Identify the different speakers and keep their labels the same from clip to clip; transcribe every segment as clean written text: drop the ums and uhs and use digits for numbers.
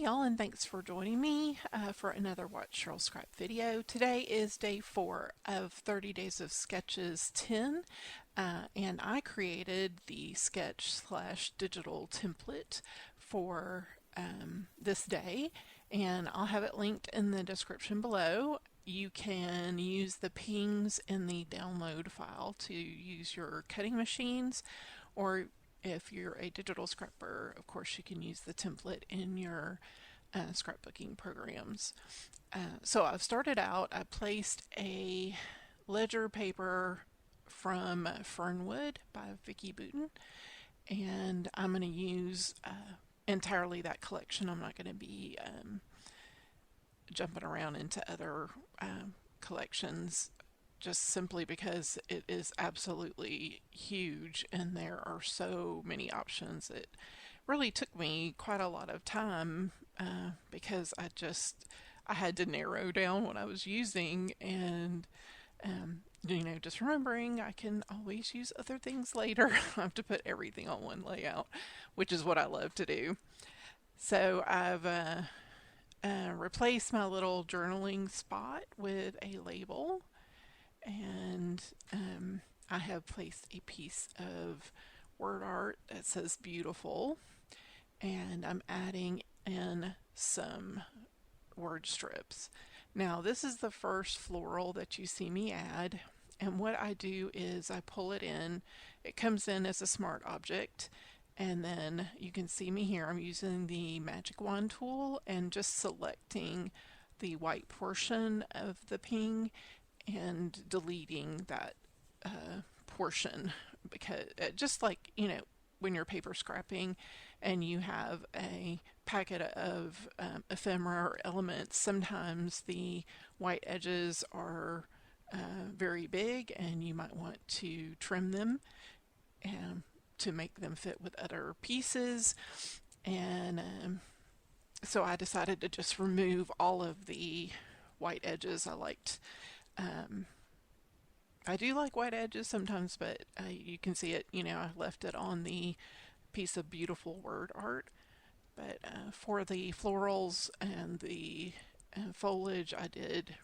Speaker 1: y'all, and thanks for joining me for another Watch Cheryl Scrap video. Today is day 4 of 30 Days of Sketches 10, and I created the sketch slash digital template for this day, and I'll have it linked in the description below. You can use the pings in the download file to use your cutting machines, or if you're a digital scrapper, of course, you can use the template in your scrapbooking programs. So I've started out, I placed a ledger paper from Fernwood by Vicki Boutin, and I'm going to use entirely that collection. I'm not going to be jumping around into other collections, just simply because it is absolutely huge and there are so many options. It really took me quite a lot of time because I had to narrow down what I was using, and just remembering I can always use other things later. I have to put everything on one layout, which is what I love to do. So I've replaced my little journaling spot with a label, and I have placed a piece of word art that says beautiful, and I'm adding in some word strips. Now this is the first floral that you see me add, and what I do is I pull it in. It comes in as a smart object, and then you can see me here. I'm using the magic wand tool and just selecting the white portion of the ping and deleting that portion, because just like when you're paper scrapping and you have a packet of ephemera or elements, sometimes the white edges are very big and you might want to trim them to make them fit with other pieces. And so I decided to just remove all of the white edges. I do like white edges sometimes, but you can see it, I left it on the piece of beautiful word art. But for the florals and the foliage, I did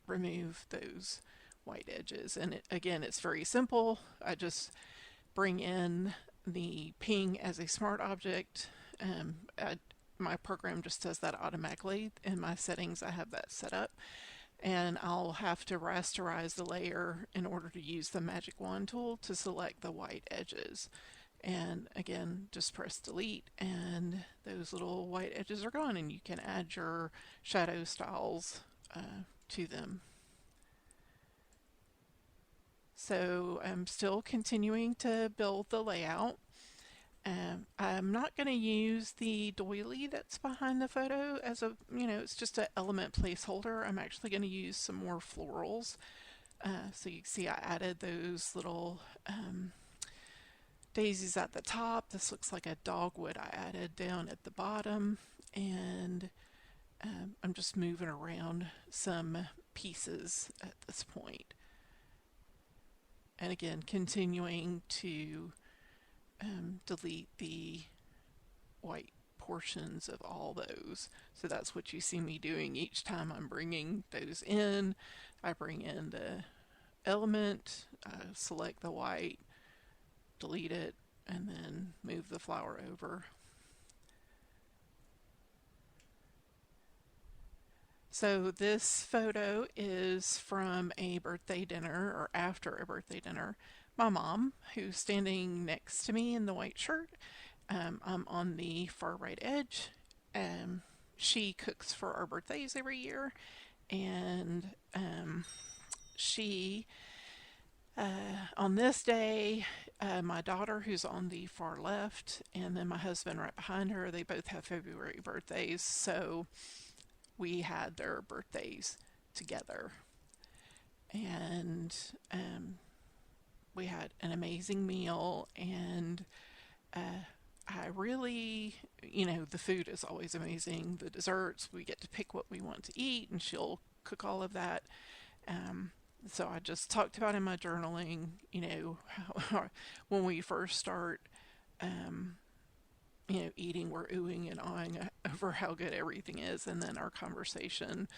Speaker 1: remove those white edges. And again, it's very simple. I just bring in the ping as a smart object. My program just does that automatically. In my settings, I have that set up. And I'll have to rasterize the layer in order to use the magic wand tool to select the white edges. And again, just press delete and those little white edges are gone, and you can add your shadow styles to them. So I'm still continuing to build the layout. I'm not going to use the doily that's behind the photo as it's just an element placeholder. I'm actually going to use some more florals. So you can see I added those little daisies at the top. This looks like a dogwood I added down at the bottom, and I'm just moving around some pieces at this point. And again, continuing to delete the white portions of all those. So that's what you see me doing each time I'm bringing those in. I bring in the element, select the white, delete it, and then move the flower over. So this photo is from a birthday dinner, or after a birthday dinner. My mom, who's standing next to me in the white shirt, I'm on the far right edge. She cooks for our birthdays every year, and she on this day, my daughter, who's on the far left, and then my husband right behind her, they both have February birthdays, so we had their birthdays together. And we had an amazing meal, and I really, the food is always amazing. The desserts, we get to pick what we want to eat, and she'll cook all of that. So I just talked about in my journaling, how, when we first start eating, we're oohing and awing over how good everything is. And then our conversation,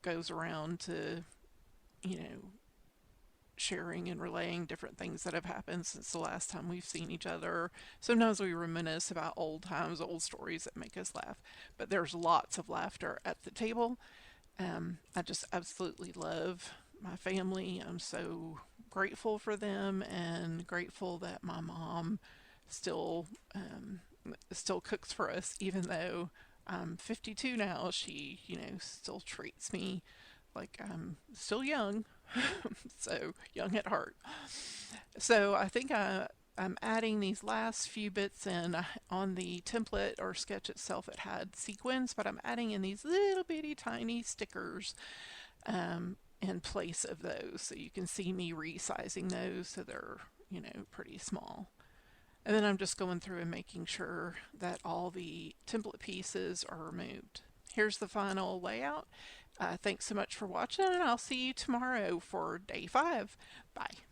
Speaker 1: goes around to, you know, sharing and relaying different things that have happened since the last time we've seen each other. Sometimes we reminisce about old times, old stories that make us laugh, but there's lots of laughter at the table. I just absolutely love my family. I'm so grateful for them and grateful that my mom still still cooks for us, even though I'm 52 now. She, still treats me like I'm still young, so young at heart. So I think I'm adding these last few bits in. On the template or sketch itself. It had sequins, but I'm adding in these little bitty tiny stickers in place of those. So you can see me resizing those so they're, pretty small. And then I'm just going through and making sure that all the template pieces are removed. Here's the final layout. Thanks so much for watching, and I'll see you tomorrow for day 5. Bye.